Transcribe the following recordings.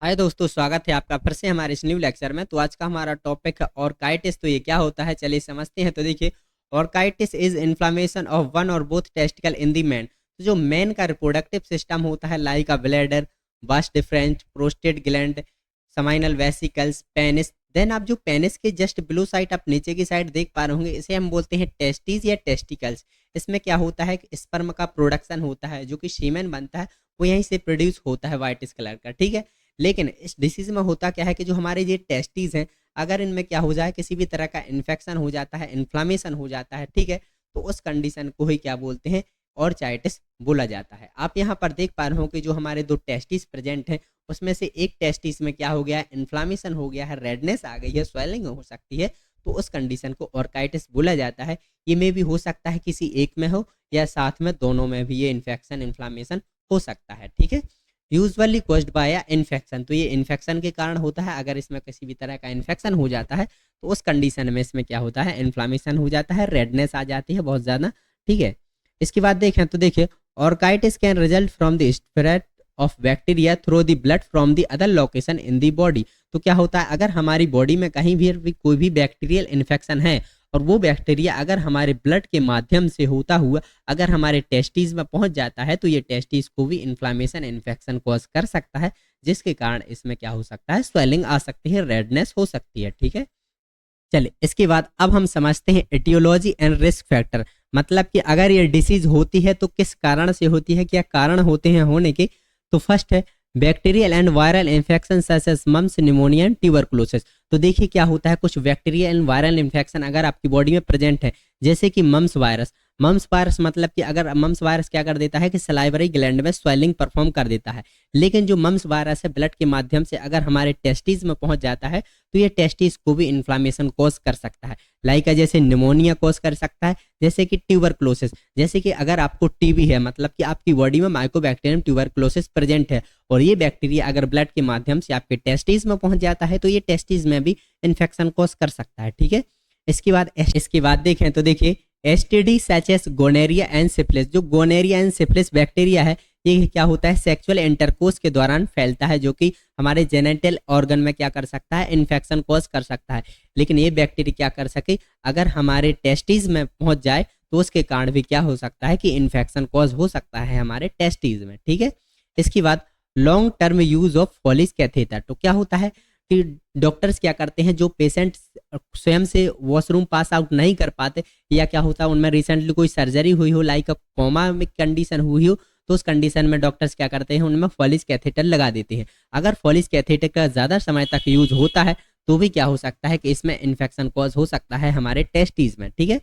हाय दोस्तों, स्वागत है आपका फिर से हमारे इस न्यू लेक्चर में। तो आज का हमारा टॉपिक है ऑर्काइटिस। तो ये क्या होता है, चलिए समझते हैं। तो देखिए, orchitis is inflammation of one और both testicle in the man. तो जो मैन का रिप्रोडक्टिव सिस्टम होता है, like a bladder, vas deferens, prostate gland, seminal vesicles, penis. Then आप जो पेनिस के जस्ट ब्लू साइड आप नीचे की साइड देख पा रहे होंगे, इसे हम बोलते हैं टेस्टिस या टेस्टिकल्स। इसमें क्या होता है कि स्पर्म का प्रोडक्शन होता है, जो कि सीमेन बनता है, वो यहीं से प्रोड्यूस होता है वाइटिस कलर का। ठीक है, लेकिन इस डिसीज में होता क्या है कि जो हमारे ये टेस्टीज हैं, अगर इनमें क्या हो जाए, किसी भी तरह का इन्फेक्शन हो जाता है, इन्फ्लामेशन हो जाता है, ठीक है, तो उस कंडीशन को ही क्या बोलते हैं, ऑर्चाइटिस बोला जाता है। आप यहाँ पर देख पा रहे हो कि जो हमारे दो टेस्टिस प्रेजेंट हैं, उसमें से एक टेस्टिस में क्या हो गया है, इन्फ्लामेशन हो गया है, रेडनेस आ गई है, स्वेलिंग हो सकती है, तो उस कंडीशन को ऑर्काइटिस बोला जाता है। ये में भी हो सकता है किसी एक में हो या साथ में दोनों में भी ये इन्फेक्शन इन्फ्लामेशन हो सकता है। ठीक है, यूजुअली कॉज्ड बाय इन्फेक्शन। तो ये इन्फेक्शन के कारण होता है। अगर इसमें किसी भी तरह का इन्फेक्शन हो जाता है तो उस कंडीशन में इसमें क्या होता है, इन्फ्लामेशन हो जाता है, रेडनेस आ जाती है बहुत ज़्यादा। ठीक है, इसके बाद देखें तो देखिए, orchitis can result from the spread of bacteria through the blood from the other location in the body. तो क्या होता है, अगर हमारी बॉडी में कहीं भी कोई भी बैक्टीरियल इन्फेक्शन है और वो बैक्टीरिया अगर हमारे ब्लड के माध्यम से होता हुआ अगर हमारे टेस्टीज में पहुंच जाता है, तो ये टेस्टीज को भी इन्फ्लामेशन इन्फेक्शन कॉज कर सकता है, जिसके कारण इसमें क्या हो सकता है, स्वेलिंग आ सकती है, रेडनेस हो सकती है। ठीक है, चलिए इसके बाद अब हम समझते हैं एटियोलॉजी एंड रिस्क फैक्टर। मतलब कि अगर ये डिसीज होती है तो किस कारण से होती है, क्या कारण होते हैं होने के। तो फर्स्ट है bacterial and viral infection such as mumps, pneumonia and tuberculosis. तो देखिए क्या होता है, कुछ बैक्टीरिया एंड वायरल इन्फेक्शन अगर आपकी बॉडी में प्रेजेंट है, जैसे कि मम्स वायरस। मम्स वायरस मतलब कि अगर मम्स वायरस क्या कर देता है कि सलाइवरी ग्लैंड में स्वेलिंग परफॉर्म कर देता है, लेकिन जो मम्स वायरस है ब्लड के माध्यम से अगर हमारे टेस्टीज में पहुंच जाता है तो ये टेस्टिस को भी इन्फ्लामेशन कॉज कर सकता है, लाइक जैसे निमोनिया कॉज कर सकता है, जैसे कि ट्यूबरक्लोसिस। जैसे कि अगर आपको टीबी है, मतलब कि आपकी बॉडी में माइकोबैक्टीरियम ट्यूबरक्लोसिस प्रेजेंट है और ये बैक्टीरिया अगर ब्लड के माध्यम से आपके टेस्टिस में पहुंच जाता है तो ये टेस्टिस में भी इन्फेक्शन कॉज कर सकता है। ठीक है, इसके बाद देखें तो देखिए, STD such as gonorrhoea and syphilis. जो गोनेरिया एंड सिफिलिस बैक्टीरिया है, ये क्या होता है, सेक्सुअल इंटरकोर्स के दौरान फैलता है, जो कि हमारे जेनेटल ऑर्गन में क्या कर सकता है, इन्फेक्शन कॉज कर सकता है। लेकिन ये बैक्टीरिया क्या कर सके, अगर हमारे टेस्टीज में पहुंच जाए तो उसके कारण भी क्या हो सकता है कि इन्फेक्शन कॉज हो सकता है हमारे टेस्टीज में। ठीक है, इसके बाद long term use of Foley catheter. तो क्या होता है कि डॉक्टर्स क्या करते हैं, जो पेशेंट स्वयं से वॉशरूम पास आउट नहीं कर पाते, या क्या होता है उनमें रिसेंटली कोई सर्जरी हुई हो, लाइक कोमा में कंडीशन हुई हो, तो उस कंडीशन में डॉक्टर्स क्या करते हैं, उनमें फॉलिस कैथेटर लगा देते हैं। अगर फॉलिस कैथेटर का ज़्यादा समय तक यूज होता है तो भी क्या हो सकता है कि इसमें इन्फेक्शन कॉज हो सकता है हमारे टेस्टीज में। ठीक है,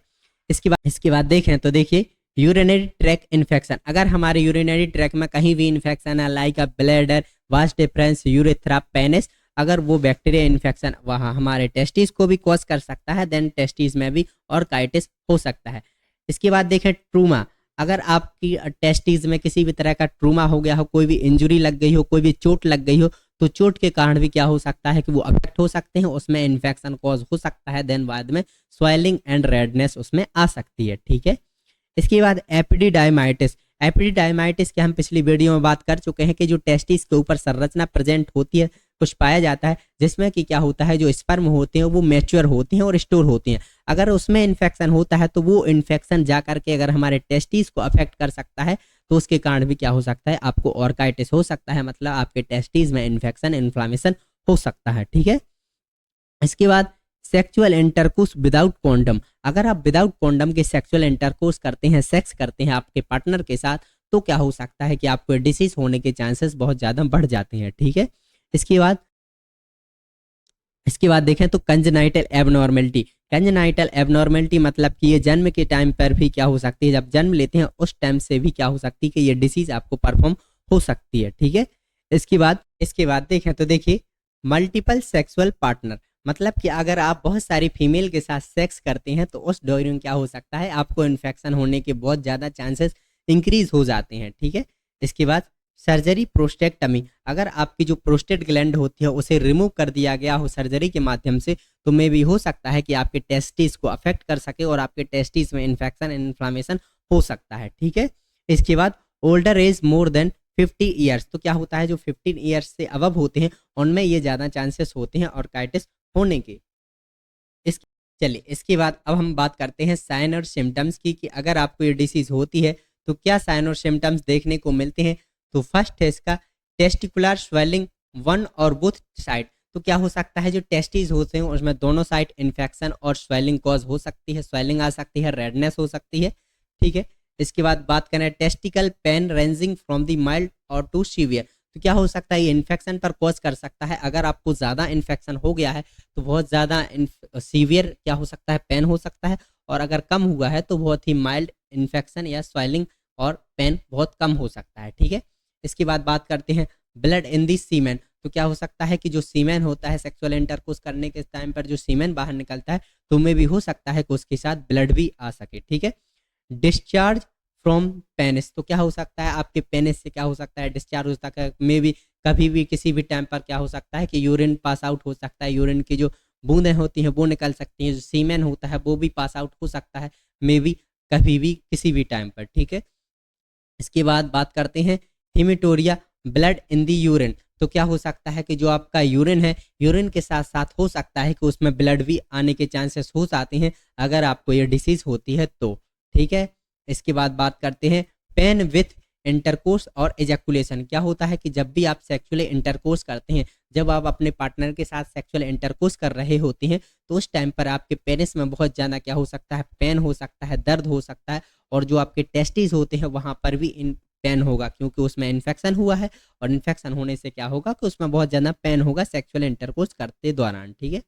इसके बाद देखें तो देखिए, यूरिनरी ट्रैक इन्फेक्शन। अगर हमारे यूरिनरी ट्रैक में कहीं भी इन्फेक्शन है, like bladder, vas deferens, urethra, penis, अगर वो बैक्टीरिया इन्फेक्शन वहाँ हमारे टेस्टिस को भी कॉज कर सकता है, देन टेस्टिस में भी ऑर्काइटिस हो सकता है। इसके बाद देखें ट्रूमा। अगर आपकी टेस्टिस में किसी भी तरह का ट्रूमा हो गया हो, कोई भी इंजुरी लग गई हो, कोई भी चोट लग गई हो, तो चोट के कारण भी क्या हो सकता है कि वो अफेक्ट हो सकते हैं, उसमें इन्फेक्शन कॉज हो सकता है, देन बाद में स्वेलिंग एंड रेडनेस उसमें आ सकती है। ठीक है, इसके बाद एपिडिडाइमाइटिस। एपिडिडाइमाइटिस की हम पिछली वीडियो में बात कर चुके हैं कि जो टेस्टिस के ऊपर संरचना प्रेजेंट होती है, कुछ पाया जाता है, जिसमें कि क्या होता है, जो स्पर्म होते हैं वो मैच्योर होते हैं और स्टोर होती हैं। अगर उसमें इन्फेक्शन होता है तो वो इन्फेक्शन जा करके अगर हमारे टेस्टिस को अफेक्ट कर सकता है, तो उसके कारण भी क्या हो सकता है, आपको ऑर्काइटिस हो सकता है, मतलब आपके टेस्टिस में इन्फेक्शन इन्फ्लामेशन हो सकता है। ठीक है, इसके बाद सेक्सुअल इंटरकोर्स विदाउट कॉन्डम। अगर आप विदाउट कॉन्डम के सेक्सुअल इंटरकोर्स करते हैं, सेक्स करते हैं आपके पार्टनर के साथ, तो क्या हो सकता है कि आपको डिसीज होने के चांसेस बहुत ज़्यादा बढ़ जाते हैं। ठीक है, इसके बाद इसके बाद देखें तो कंजेनाइटल एबनॉर्मेलिटी। कंजेनाइटल एबनॉर्मेलिटी मतलब कि ये जन्म के टाइम पर भी क्या हो सकती है, जब जन्म लेते हैं उस टाइम से भी क्या हो सकती है कि ये डिसीज आपको परफॉर्म हो सकती है। ठीक है, इसके बाद देखें तो देखिए, मल्टीपल सेक्सुअल पार्टनर। मतलब कि अगर आप बहुत सारी फीमेल के साथ सेक्स करते हैं तो उस दौरान क्या हो सकता है, आपको इन्फेक्शन होने के बहुत ज़्यादा चांसेस इंक्रीज हो जाते हैं। ठीक है, इसके बाद सर्जरी प्रोस्टेक्टमी। अगर आपकी जो प्रोस्टेट ग्लैंड होती है उसे रिमूव कर दिया गया हो सर्जरी के माध्यम से, तो मे भी हो सकता है कि आपके टेस्टिस को अफेक्ट कर सके और आपके टेस्टिस में इन्फेक्शन इन्फ्लामेशन हो सकता है। ठीक है, इसके बाद older age more than 50 years. तो क्या होता है, जो 15 ईयर्स से अबव होते हैं उनमें ये ज़्यादा चांसेस होते हैं ऑर्काइटिस होने के। इस चलिए इसके बाद अब हम बात करते हैं साइन और सिम्टम्स की, कि अगर आपको ये डिसीज़ होती है तो क्या साइन और सिम्टम्स देखने को मिलते हैं। तो फर्स्ट है इसका टेस्टिकुलर स्वेलिंग वन और बोथ साइड। तो क्या हो सकता है, जो टेस्टिस होते हैं उसमें दोनों साइड इन्फेक्शन और स्वेलिंग कॉज हो सकती है, स्वेलिंग आ सकती है, रेडनेस हो सकती है, ठीक है। इसके बाद बात करें testicle pain ranging from the mild और टू सीवियर। तो क्या हो सकता है, ये इन्फेक्शन पर कॉज कर सकता है। अगर आपको ज़्यादा इन्फेक्शन हो गया है तो बहुत ज़्यादा सीवियर क्या हो सकता है, पेन हो सकता है, और अगर कम हुआ है तो बहुत ही माइल्ड इन्फेक्शन या स्वेलिंग और पेन बहुत कम हो सकता है, ठीक है। इसके बाद बात करते हैं ब्लड इन दी सीमेन। तो क्या हो सकता है कि जो सीमेन होता है सेक्सुअल इंटरकोर्स करने के टाइम पर जो सीमेन बाहर निकलता है तो उनमें भी हो सकता है कि उसके साथ ब्लड भी आ सके, ठीक है। Discharge from penis. तो क्या हो सकता है, आपके पेनिस से क्या हो सकता है, डिस्चार्ज हो सकता है, मे भी कभी भी किसी भी टाइम पर क्या हो सकता है कि यूरिन पास आउट हो सकता है, यूरिन की जो बूंदें होती हैं वो निकल सकती हैं, जो सीमेन होता है वो भी पास आउट हो सकता है, मे भी कभी भी किसी भी टाइम पर, ठीक है। इसके बाद बात करते हैं हिमेटोरिया ब्लड इन दी यूरिन। तो क्या हो सकता है कि जो आपका यूरिन है, यूरिन के साथ साथ हो सकता है कि उसमें ब्लड भी आने के चांसेस हो जाते हैं अगर आपको ये डिसीज़ होती है तो, ठीक है। इसके बाद बात करते हैं पेन विथ इंटरकोर्स और एजैकुलेशन। क्या होता है कि जब भी आप सेक्सुअली इंटरकोर्स करते हैं, जब आप अपने पार्टनर के साथ सेक्सुअल इंटरकोर्स कर रहे होते हैं तो उस टाइम पर आपके पेनिस में बहुत ज़्यादा क्या हो सकता है, पेन हो सकता है, दर्द हो सकता है, और जो आपके टेस्टिस होते हैं वहाँ पर भी इन पेन होगा, क्योंकि उसमें इन्फेक्शन हुआ है, और इन्फेक्शन होने से क्या होगा कि उसमें बहुत ज़्यादा पेन होगा सेक्सुअल इंटरकोर्स करते दौरान, ठीक है।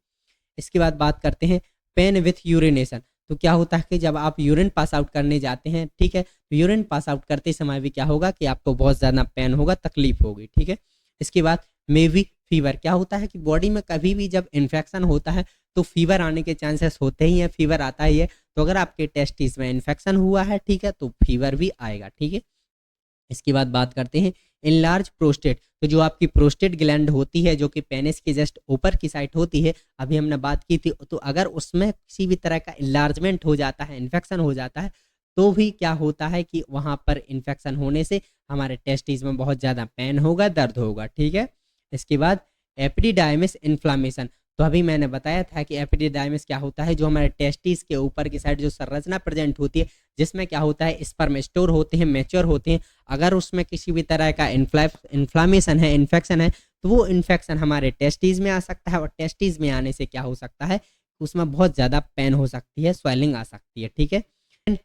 इसके बाद बात करते हैं पेन विथ यूरिनेशन। तो क्या होता है कि जब आप यूरिन पास आउट करने जाते हैं, ठीक है, तो यूरिन पास आउट करते समय भी क्या होगा कि आपको बहुत ज़्यादा पेन होगा, तकलीफ होगी, ठीक है। इसके बाद मेवी फीवर। क्या होता है कि बॉडी में कभी भी जब इन्फेक्शन होता है तो फीवर आने के चांसेस होते ही हैं, फीवर आता ही है। तो अगर आपके टेस्टिस में इन्फेक्शन हुआ है, ठीक है, तो फीवर भी आएगा, ठीक है। इसके बाद बात करते हैं इनलार्ज प्रोस्टेट। तो जो आपकी प्रोस्टेट ग्लैंड होती है जो कि पेनिस के जस्ट ऊपर की साइड होती है, अभी हमने बात की थी, तो अगर उसमें किसी भी तरह का इलार्जमेंट हो जाता है, इन्फेक्शन हो जाता है, तो भी क्या होता है कि वहाँ पर इन्फेक्शन होने से हमारे टेस्टिस में बहुत ज़्यादा पेन होगा, दर्द होगा, ठीक है। इसके बाद एपिडिडाइमिस इन्फ्लामेशन। तो अभी मैंने बताया था कि एपिडिडाइमिस क्या होता है, जो हमारे टेस्टिस के ऊपर की साइड जो संरचना प्रेजेंट होती है, जिसमें क्या होता है स्पर्म स्टोर होते हैं, मैच्योर होते हैं। अगर उसमें किसी भी तरह का इन्फ्लामेशन है, इन्फेक्शन है, तो वो इन्फेक्शन हमारे टेस्टिस में आ सकता है, और टेस्टिस में आने से क्या हो सकता है, उसमें बहुत ज़्यादा पेन हो सकती है, स्वेलिंग आ सकती है, ठीक है।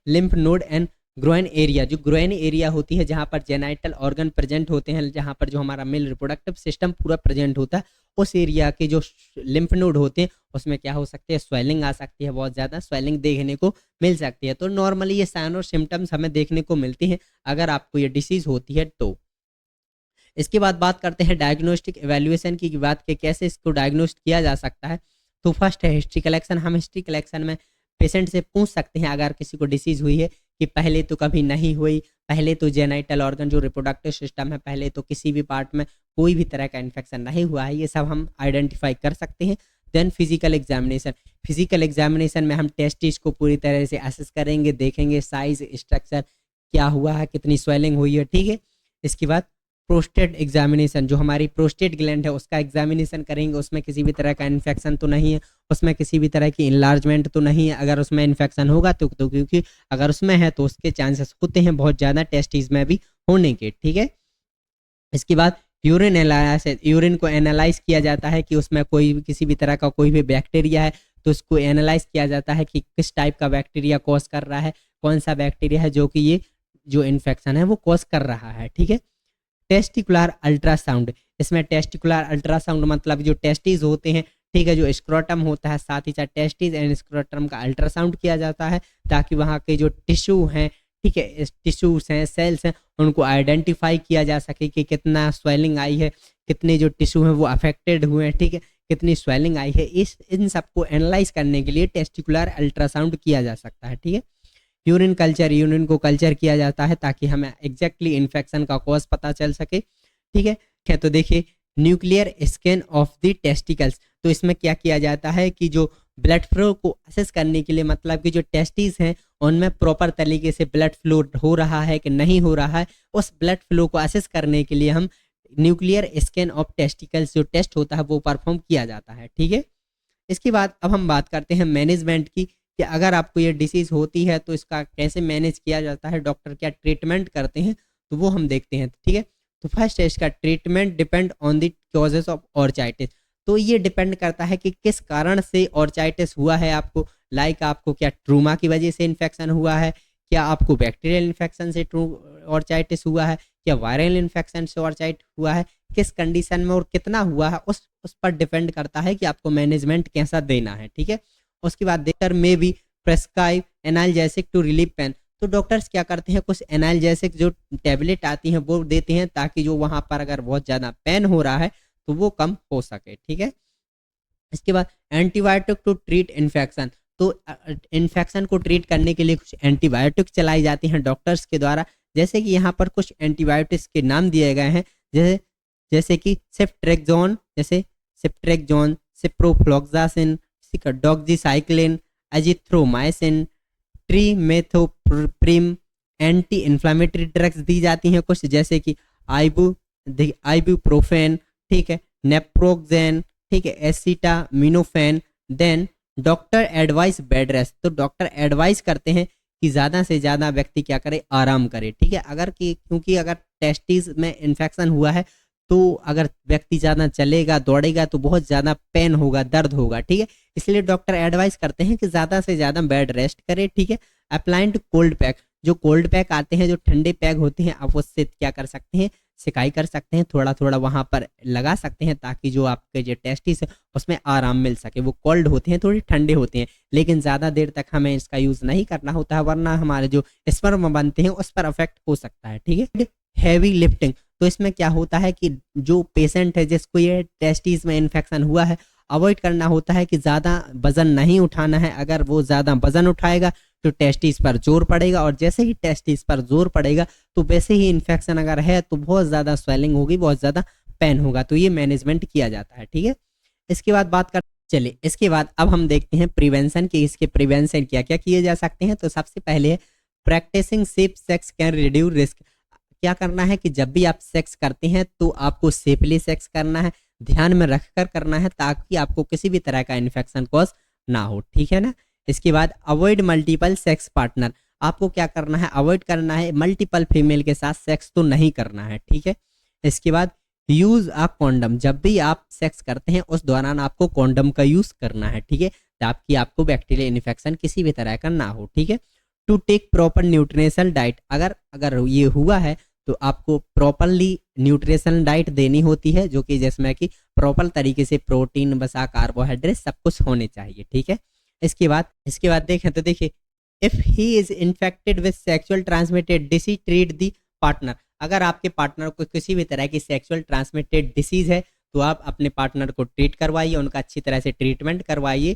Lymph node and groin area. जो ग्रोइन एरिया होती है जहाँ पर जेनाइटल ऑर्गन प्रेजेंट होते हैं, जहाँ पर जो हमारा मेल रिप्रोडक्टिव सिस्टम पूरा प्रेजेंट होता है, उस एरिया के जो लिम्फ नोड होते हैं उसमें क्या हो सकती है, स्वेलिंग आ सकती है, बहुत ज़्यादा स्वेलिंग देखने को मिल सकती है। तो नॉर्मली ये साइन और सिम्टम्स हमें देखने को मिलती हैं अगर आपको ये डिसीज़ होती है तो। इसके बाद बात करते हैं डायग्नोस्टिक एवेल्युएशन की बात के कैसे इसको डायग्नोस्ट किया जा सकता है। तो फर्स्ट है हिस्ट्री कलेक्शन। हम हिस्ट्री कलेक्शन में पेशेंट से पूछ सकते हैं अगर किसी को डिसीज़ हुई है कि पहले तो कभी नहीं हुई, पहले तो जेनाइटल ऑर्गन जो रिप्रोडक्टिव सिस्टम है पहले तो किसी भी पार्ट में कोई भी तरह का इन्फेक्शन नहीं हुआ है, ये सब हम आइडेंटिफाई कर सकते हैं। Then physical examination. Physical examination में हम टेस्टिस को पूरी तरह से असेस करेंगे, देखेंगे साइज, स्ट्रक्चर क्या हुआ है, कितनी स्वेलिंग हुई है, ठीक है। इसके बाद प्रोस्टेट एग्जामिनेशन, जो हमारी प्रोस्टेट ग्लैंड है उसका एग्जामिनेशन करेंगे, उसमें किसी भी तरह का इन्फेक्शन तो नहीं है, उसमें किसी भी तरह की इनलार्जमेंट तो नहीं है। अगर उसमें इन्फेक्शन होगा तो क्योंकि अगर उसमें है तो उसके चांसेस होते हैं बहुत ज़्यादा टेस्टिस में भी होने के, ठीक है। इसके बाद यूरिन एनालिसिस। यूरिन को एनालाइज किया जाता है कि उसमें कोई किसी भी तरह का कोई भी बैक्टीरिया है तो उसको एनालाइज किया जाता है कि किस टाइप का बैक्टीरिया कॉज कर रहा है, कौन सा बैक्टीरिया है जो कि ये जो इन्फेक्शन है वो कॉज कर रहा है, ठीक है। Testicular ultrasound. इसमें टेस्टिकुलर अल्ट्रासाउंड मतलब जो टेस्टिस होते हैं, ठीक है, जो स्क्रोटम होता है, साथ ही साथ टेस्टिस एंड स्क्रोटम का अल्ट्रासाउंड किया जाता है ताकि वहाँ के जो टिश्यू हैं, ठीक है, टिश्यूज हैं, सेल्स हैं, उनको आइडेंटिफाई किया जा सके कि कितना स्वेलिंग आई है, कितने जो टिश्यू हैं वो अफेक्टेड हुए हैं, ठीक है, कितनी स्वेलिंग आई है। इन सबको एनालाइज करने के लिए टेस्टिकुलर अल्ट्रासाउंड किया जा सकता है, ठीक है। Urine culture. यूरिन को कल्चर किया जाता है ताकि हमें एग्जैक्टली इन्फेक्शन का कॉज पता चल सके, ठीक है। तो देखिए nuclear scan of the testicles. तो इसमें क्या किया जाता है कि जो ब्लड फ्लो को असेस करने के लिए, मतलब कि जो टेस्टिस हैं उनमें प्रॉपर तरीके से ब्लड फ्लो हो रहा है कि नहीं हो रहा है, उस ब्लड फ्लो को असेस करने के लिए हम न्यूक्लियर स्कैन ऑफ टेस्टिकल्स जो टेस्ट होता है वो परफॉर्म किया जाता है। ठीक है, इसके बाद अब हम बात करते हैं मैनेजमेंट की, कि अगर आपको ये डिसीज़ होती है तो इसका कैसे मैनेज किया जाता है, डॉक्टर क्या ट्रीटमेंट करते हैं, तो वो हम देखते हैं। ठीक है, तो फर्स्ट है इसका treatment depend on the causes of orchitis. तो ये डिपेंड करता है कि किस कारण से ऑर्चाइटिस हुआ है आपको, लाइक आपको क्या ट्रूमा की वजह से इन्फेक्शन हुआ है, क्या आपको बैक्टीरियल इन्फेक्शन से ऑर्चाइटिस हुआ है, क्या वायरल इन्फेक्शन से ऑर्चाइट हुआ है, किस कंडीशन में और कितना हुआ है, उस पर डिपेंड करता है कि आपको मैनेजमेंट कैसा देना है। ठीक है, उसके बाद डॉक्टर में भी prescribe analgesic to relieve pain. तो डॉक्टर्स क्या करते हैं, कुछ एनाल्जेसिक जो टैबलेट आती हैं वो देते हैं, ताकि जो वहाँ पर अगर बहुत ज़्यादा पेन हो रहा है तो वो कम हो सके। ठीक है, इसके बाद एंटीबायोटिक टू ट्रीट इन्फेक्शन। तो इन्फेक्शन को ट्रीट करने के लिए कुछ एंटीबायोटिक चलाई जाती हैं डॉक्टर्स के द्वारा, जैसे कि यहाँ पर कुछ एंटीबायोटिक्स के नाम दिए गए हैं, जैसे जैसे कि सेफ्ट्रेक्सोन, जैसे ceftriaxone, ciprofloxacin, doxycycline, azithromycin, trimethoprim. Anti inflammatory drugs दी जाती हैं कुछ, जैसे कि आइबू आइबुप्रोफेन, ठीक है, नेप्रोक्सेन, ठीक है, acetaminophen. Then doctor advice bed rest. तो डॉक्टर एडवाइस करते हैं कि ज़्यादा से ज़्यादा व्यक्ति क्या करे, आराम करे। ठीक है, अगर कि क्योंकि अगर टेस्टिस में इन्फेक्शन हुआ है तो अगर व्यक्ति ज़्यादा चलेगा दौड़ेगा तो बहुत ज़्यादा पेन होगा, दर्द होगा। ठीक है, इसलिए डॉक्टर एडवाइस करते हैं कि ज़्यादा से ज़्यादा बेड रेस्ट करे। ठीक है, अप्लाइंड कोल्ड पैक। जो कोल्ड पैक आते हैं, जो ठंडे पैक होते हैं, आप उससे क्या कर सकते हैं, सिकाई कर सकते हैं, थोड़ा थोड़ा वहाँ पर लगा सकते हैं, ताकि जो आपके जो टेस्टिस है उसमें आराम मिल सके। वो कोल्ड होते हैं, थोड़े ठंडे होते हैं, लेकिन ज़्यादा देर तक हमें इसका यूज़ नहीं करना होता है, वरना हमारे जो स्पर्म बनते हैं उस पर अफेक्ट हो सकता है। ठीक है, हैवी लिफ्टिंग। तो इसमें क्या होता है कि जो पेशेंट है जिसको ये टेस्टिस में इन्फेक्शन हुआ है, अवॉइड करना होता है कि ज़्यादा वजन नहीं उठाना है। अगर वो ज़्यादा वजन उठाएगा तो टेस्टिस पर जोर पड़ेगा, और जैसे ही टेस्टिस पर जोर पड़ेगा तो वैसे ही इन्फेक्शन अगर है तो बहुत ज़्यादा स्वेलिंग होगी, बहुत ज़्यादा पेन होगा। तो ये मैनेजमेंट किया जाता है। ठीक है, इसके बाद बात कर चलिए, इसके बाद अब हम देखते हैं प्रिवेंशन की। इसके प्रिवेंशन क्या क्या किए जा सकते हैं। तो सबसे पहले है practising safe sex can reduce risk. क्या करना है कि जब भी आप सेक्स करते हैं तो आपको सेफली सेक्स करना है, ध्यान में रखकर करना है, ताकि आपको किसी भी तरह का इन्फेक्शन कॉज ना हो। ठीक है ना, इसके बाद अवॉइड मल्टीपल सेक्स पार्टनर। आपको क्या करना है, अवॉइड करना है मल्टीपल फीमेल के साथ सेक्स तो नहीं करना है। ठीक है, इसके बाद यूज अ कॉन्डम। जब भी आप सेक्स करते हैं उस दौरान आपको कॉन्डम का यूज करना है। ठीक है, ताकि आपको बैक्टीरियल इन्फेक्शन किसी भी तरह का ना हो। ठीक है, to take proper nutritional diet. अगर अगर ये हुआ है तो आपको प्रॉपरली न्यूट्रिशनल डाइट देनी होती है, जो कि जिसमें कि प्रॉपर तरीके से प्रोटीन, वसा, कार्बोहाइड्रेट सब कुछ होने चाहिए। ठीक है, इसके बाद देखें तो देखिए, if he is infected with sexual transmitted disease treat the partner. अगर आपके पार्टनर को किसी भी तरह की सेक्सुअल ट्रांसमिटेड डिसीज है तो आप अपने पार्टनर को ट्रीट करवाइए, उनका अच्छी तरह से ट्रीटमेंट करवाइए,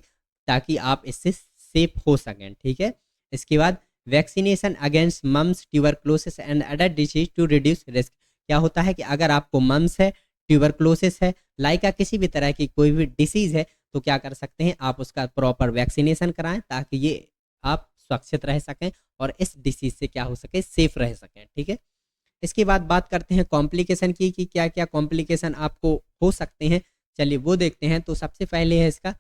ताकि आप इससे सेफ हो सकें। ठीक है, इसके बाद vaccination against mumps, tuberculosis and other disease to reduce risk. क्या होता है कि अगर आपको मम्स है, ट्यूबरक्लोसिस है, लाइका किसी भी तरह की कोई भी डिसीज है, तो क्या कर सकते हैं, आप उसका प्रॉपर वैक्सीनेशन कराएं, ताकि ये आप सुरक्षित रह सकें और इस डिसीज से क्या हो सके, सेफ रह सकें। ठीक है, इसके बाद बात करते हैं कॉम्प्लिकेशन की, कि क्या क्या कॉम्प्लिकेशन आपको हो सकते हैं। चलिए वो देखते हैं। तो सबसे पहले है इसका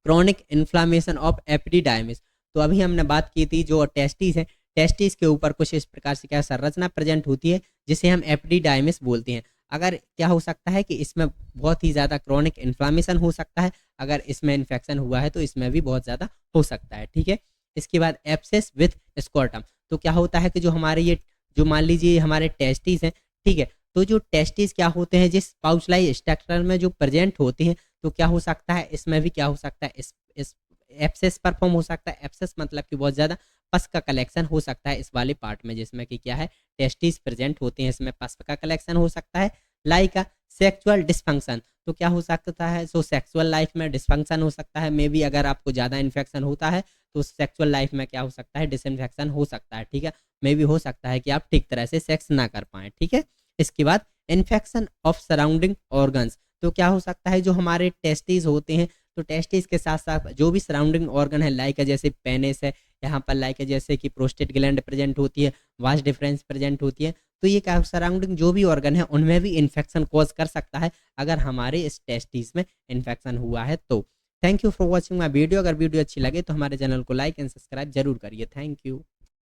क्रॉनिक इन्फ्लामेशन ऑफ एपिडिडाइमिस। तो अभी हमने बात की थी जो टेस्टिस है, टेस्टिस के ऊपर कुछ इस प्रकार से क्या संरचना प्रेजेंट होती है, जिसे हम एपिडिडाइमिस बोलते हैं। अगर क्या हो सकता है कि इसमें बहुत ही ज़्यादा क्रॉनिक इन्फ्लामेशन हो सकता है, अगर इसमें इन्फेक्शन हुआ है तो इसमें भी बहुत ज़्यादा हो सकता है। ठीक है, इसके बाद एब्सेस विथ स्कोर्टम। तो क्या होता है कि जो हमारे ये जो मान लीजिए हमारे टेस्टिस हैं, ठीक है, तो जो टेस्टिस क्या होते हैं, जिस पाउचलाई स्ट्रक्चर में जो प्रेजेंट होते हैं, तो क्या हो सकता है इसमें भी क्या हो सकता है, इस एब्सेस परफॉर्म हो सकता है। एब्सेस मतलब कि बहुत ज़्यादा पस का कलेक्शन हो सकता है इस वाले पार्ट में, जिसमें कि क्या है, टेस्टिस प्रेजेंट होते हैं, इसमें पस का कलेक्शन हो सकता है। Like a sexual dysfunction. तो क्या हो सकता है, सो सेक्सुअल लाइफ में डिस्फंक्शन हो सकता है। मे बी अगर आपको ज़्यादा इन्फेक्शन होता है तो सेक्सुअल लाइफ में क्या हो सकता है, डिसइन्फेक्शन हो सकता है। ठीक है, मे बी हो सकता है कि आप ठीक तरह से सेक्स ना कर पाएँ। ठीक है, इसके बाद इन्फेक्शन ऑफ सराउंडिंग ऑर्गन्स। तो क्या हो सकता है, जो हमारे टेस्टिस होते हैं, तो टेस्टिस के साथ साथ जो भी सराउंडिंग ऑर्गन है, लाइक जैसे पेनिस है, यहाँ पर लाइक जैसे कि प्रोस्टेट ग्लैंड प्रेजेंट होती है, वास डिफरेंस प्रेजेंट होती है, तो ये क्या सराउंडिंग जो भी ऑर्गन है उनमें भी इन्फेक्शन कॉज कर सकता है अगर हमारे इस टेस्टिस में इन्फेक्शन हुआ है तो। Thank you for watching my video. अगर वीडियो अच्छी लगे तो हमारे चैनल को लाइक एंड सब्सक्राइब जरूर करिए। Thank you.